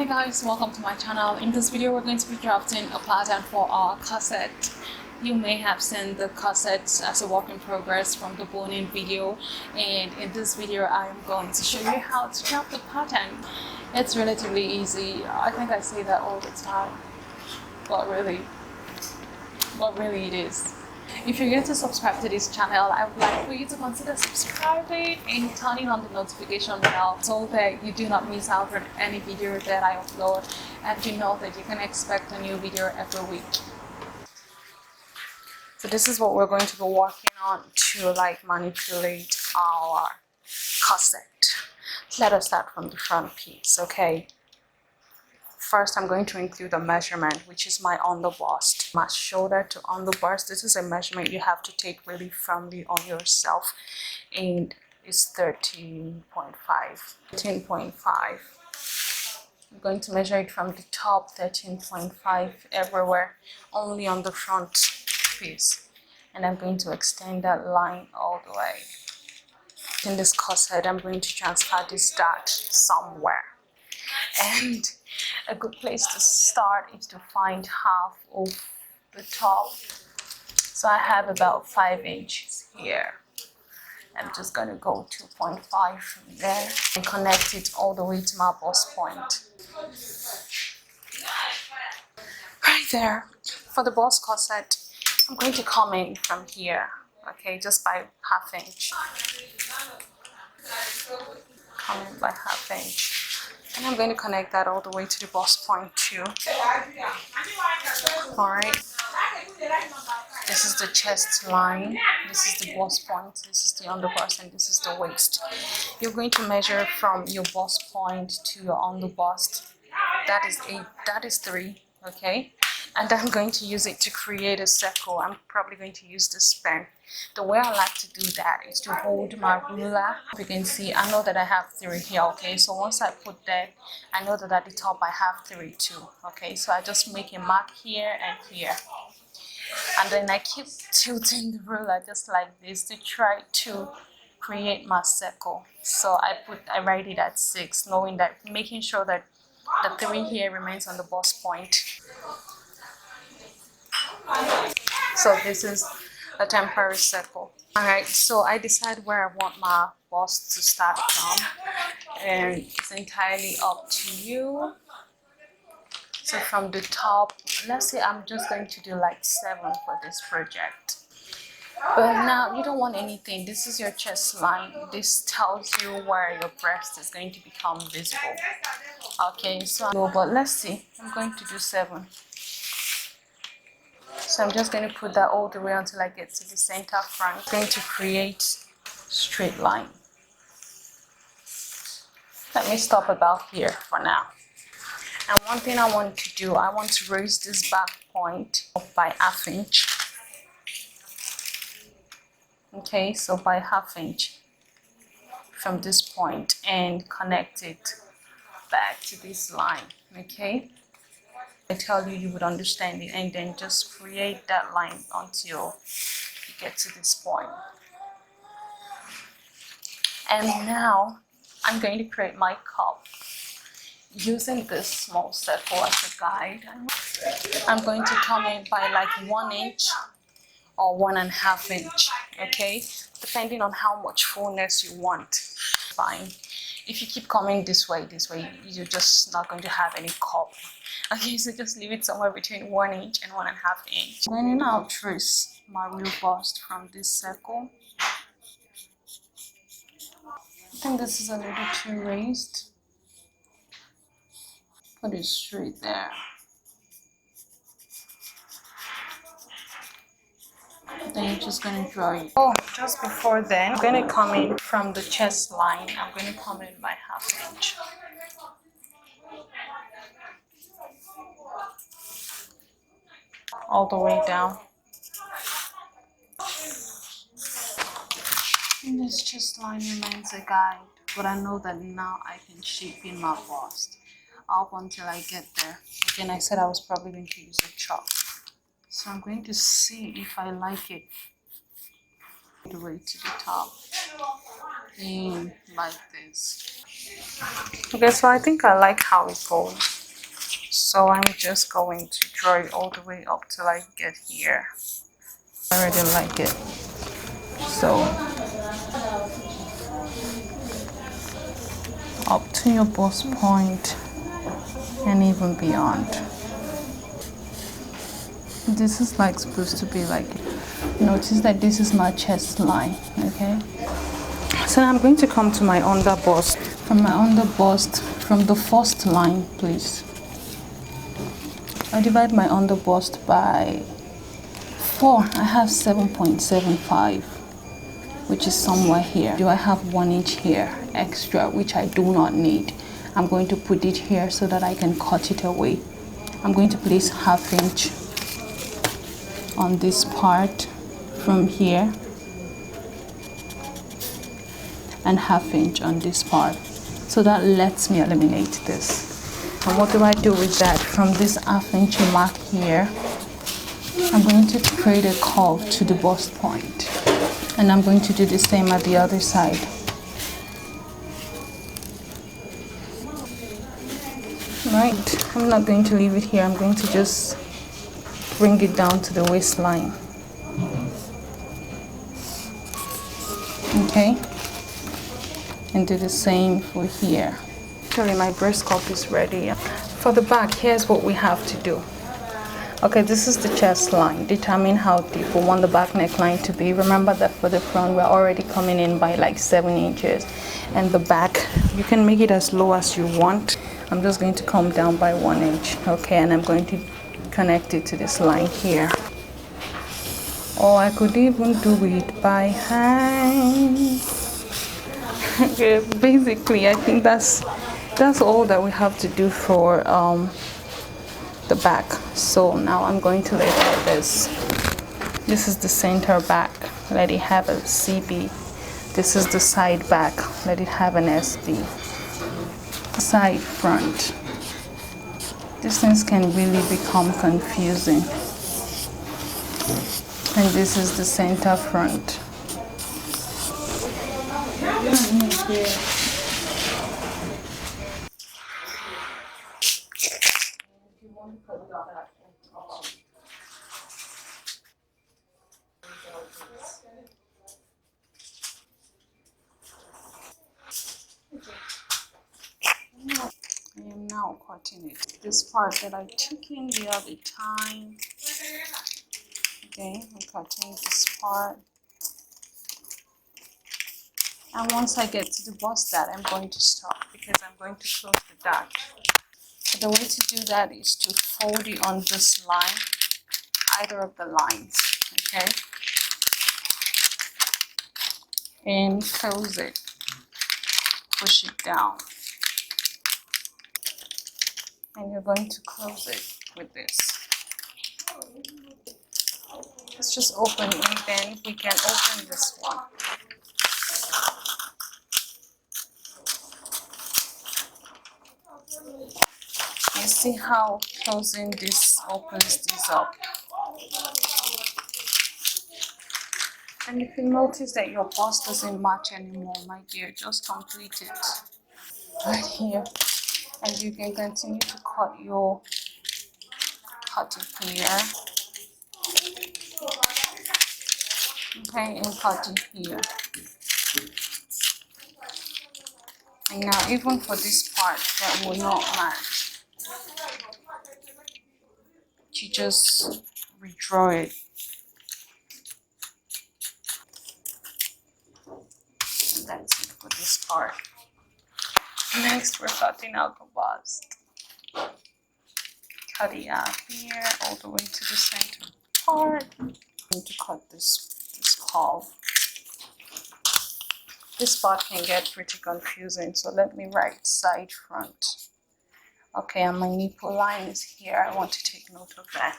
guys, welcome to my channel. In this video we're going to be drafting a pattern for our corset. You may have seen the corset as a work in progress from the boning video, and in this video I am going to show you how to draft the pattern. It's relatively easy. I think I say that all the time, but really it is. If you're going to subscribe to this channel, I would like for you to consider subscribing and turning on the notification bell so that you do not miss out on any video that I upload, and you know that you can expect a new video every week. So this is what we're going to be working on to manipulate our corset. Let us start from the front piece, okay? First, I'm going to include a measurement, which is my underbust. My shoulder to underbust. This is a measurement you have to take really firmly on yourself, and it's 13.5. 13.5. I'm going to measure it from the top, 13.5 everywhere, only on the front piece, and I'm going to extend that line all the way. In this corset, I'm going to transfer this dart somewhere. And a good place to start is to find half of the top. So I have about 5 inches here. I'm just going to go 2.5 from there and connect it all the way to my bust point. Right there. For the bust corset, I'm going to come in from here, okay, just by ½ inch. Come in by ½ inch. And I'm going to connect that all the way to the bust point too. Alright. This is the chest line. This is the bust point. This is the underbust, and this is the waist. You're going to measure from your bust point to your underbust. That is 3, okay? And I'm going to use it to create a circle. I'm probably going to use this pen. The way I like to do that is to hold my ruler. You can see, I know that I have 3 here, okay? So once I put that, I know that at the top I have 3 too, okay? So I just make a mark here and here. And then I keep tilting the ruler just like this to try to create my circle. So I write it at 6, knowing that, making sure that the 3 here remains on the bust point. So this is a temporary circle. Alright, so I decide where I want my bust to start from, and it's entirely up to you. So from the top, let's say I'm just going to do like 7 for this project. But now you don't want anything. This is your chest line. This tells you where your breast is going to become visible. Okay, so but let's see. I'm going to do 7. So I'm just going to put that all the way until I get to the center front. I'm going to create straight line. Let me stop about here for now. And one thing I want to do, I want to raise this back point up by ½ inch. Okay, so by ½ inch from this point, and connect it back to this line, okay? I tell you, you would understand it, and then just create that line until you get to this point. And now I'm going to create my cup using this small circle as a guide. I'm going to come in by like 1 inch or 1½ inch, okay, depending on how much fullness you want. Fine. If you keep coming this way, you're just not going to have any cup. Okay, so just leave it somewhere between 1 inch and 1½ inch. I'm going to now trace my real bust from this circle. I think this is a little too raised. Put it straight there. Then you're just going to draw it. Oh, just before then, I'm going to come in from the chest line. I'm going to come in by ½ inch. All the way down. And this chest line remains a guide, but I know that now I can shape in my bust up until I get there. Again, I said I was probably going to use a chalk. So I'm going to see if I like it the way to the top. And like this. Okay, so I think I like how it goes. So I'm just going to draw it all the way up till I get here. I already like it. So up to your bust point and even beyond. This is like supposed to be like, notice that this is my chest line, okay? So I'm going to come to my under bust. From my under bust, from the first line, please. I divide my under bust by 4. I have 7.75, which is somewhere here. Do I have 1 inch here extra, which I do not need? I'm going to put it here so that I can cut it away. I'm going to place 1/2 inch on this part from here and 1/2 inch on this part. So that lets me eliminate this. And what do I do with that? From this 1/2 inch mark here, I'm going to create a curve to the bust point. And I'm going to do the same at the other side. Right, I'm not going to leave it here. I'm going to just bring it down to the waistline. Okay, and do the same for here. Actually, my breast cup is ready. For the back, here's what we have to do. Okay, this is the chest line. Determine how deep we want the back neckline to be. Remember that for the front, we're already coming in by like 7 inches. And the back, you can make it as low as you want. I'm just going to come down by 1 inch. Okay, and I'm going to connect it to this line here. Or I could even do it by hand. Okay, basically, I think that's all that we have to do for the back. So now I'm going to lay it like this. This is the center back. Let it have a CB. This is the side back. Let it have an SB. Side front. These things can really become confusing. And this is the center front. I am now cutting it. This part that I took in the other time. Okay, I'm cutting this part. And once I get to the bust dart, I'm going to stop because I'm going to close the dart. So the way to do that is to fold it on this line, either of the lines, okay? And close it. Push it down. And you're going to close it with this. Let's just open it, and then we can open this one. You see how closing this opens this up. And if you notice that your bust doesn't match anymore, my dear, just complete it right here. And you can continue to cut it here. Okay, and cut it here. And now even for this part that will not match, you just redraw it. And that's it for this part. Next, we're cutting out the bust. Cut it out here all the way to the center part. I'm going to cut this curve. This part can get pretty confusing, so let me write side front. Okay, and my nipple line is here. I want to take note of that.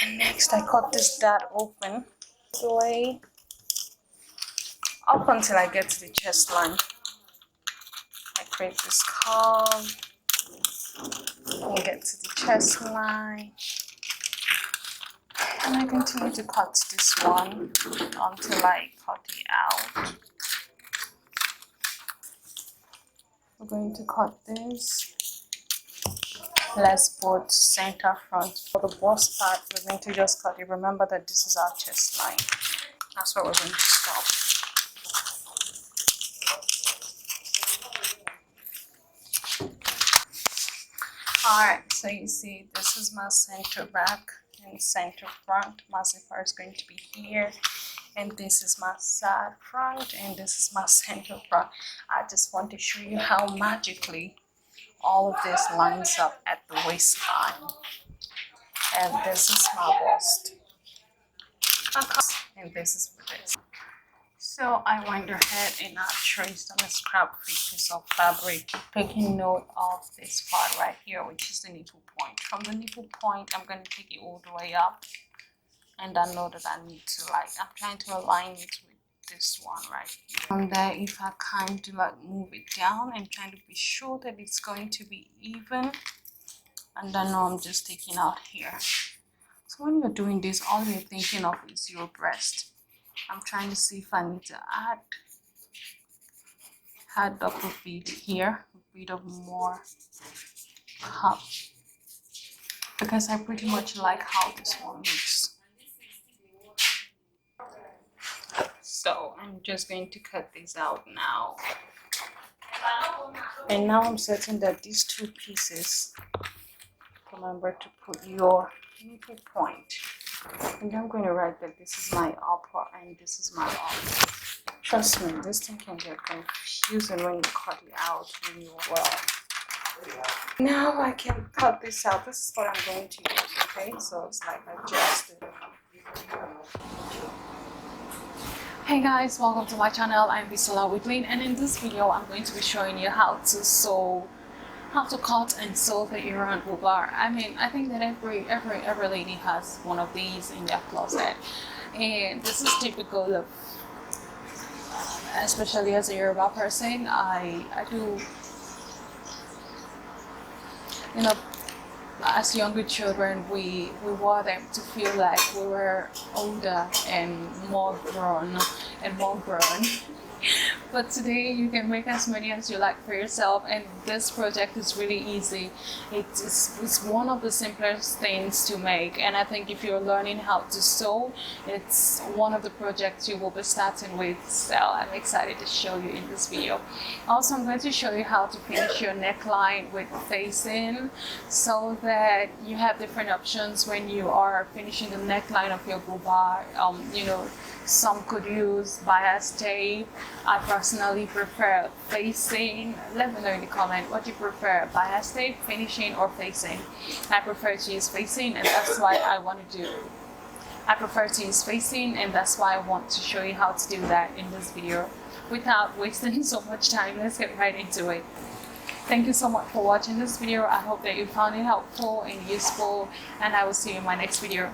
And next, I cut this dart open the way up until I get to the chest line. I create this curve and get to the chest line. And I continue to cut this one until I cut it out. We're going to cut this. Let's put center front. For the bust part, we're going to just cut it. Remember that this is our chest line. That's where we're going to stop. Alright, so you see this is my center back and center front. My zipper is going to be here, and this is my side front, and this is my center front. I just want to show you how magically all of this lines up at the waistline. And this is my bust. And this is for this. So I went ahead and I traced on a scrap piece of fabric, taking note of this part right here, which is the nipple point. From the nipple point, I'm going to take it all the way up, and I know that I need to I'm trying to align it with this one right here. From there, if I kind of move it down, I'm trying to be sure that it's going to be even, and I know I'm just taking out here. So when you're doing this, all you're thinking of is your breast. I'm trying to see if I need to add up a bit here, a bit of more cup, because I pretty much like how this one looks. So I'm just going to cut these out now. And now I'm certain that these two pieces, remember to put your nipple point. And I'm going to write that this is my upper and this is my lower. Trust me, this thing can get confusing when you cut it out really well. Now I can cut this out. This is what I'm going to do, okay? So it's like adjusted. Hey guys, welcome to my channel. I'm Bisola Whitlin, and in this video I'm going to be showing you how to cut and sew the Iran bubar. I mean, I think that every lady has one of these in their closet, and this is typical of, especially as a Yoruba person, I do, you know, as younger children, we wore them to feel like we were older and more grown. But today you can make as many as you like for yourself, and this project is really easy. It's one of the simplest things to make, and I think if you're learning how to sew, it's one of the projects you will be starting with. So I'm excited to show you in this video. Also, I'm going to show you how to finish your neckline with facing, so that you have different options when you are finishing the neckline of your bubar. You know, some could use bias tape. I personally prefer facing. Let me know in the comment what you prefer, bias tape, finishing, or facing. I prefer to use facing, and that's why I want to do. I prefer to use facing, and that's why I want to show you how to do that in this video. Without wasting so much time, let's get right into it. Thank you so much for watching this video. I hope that you found it helpful and useful, and I will see you in my next video.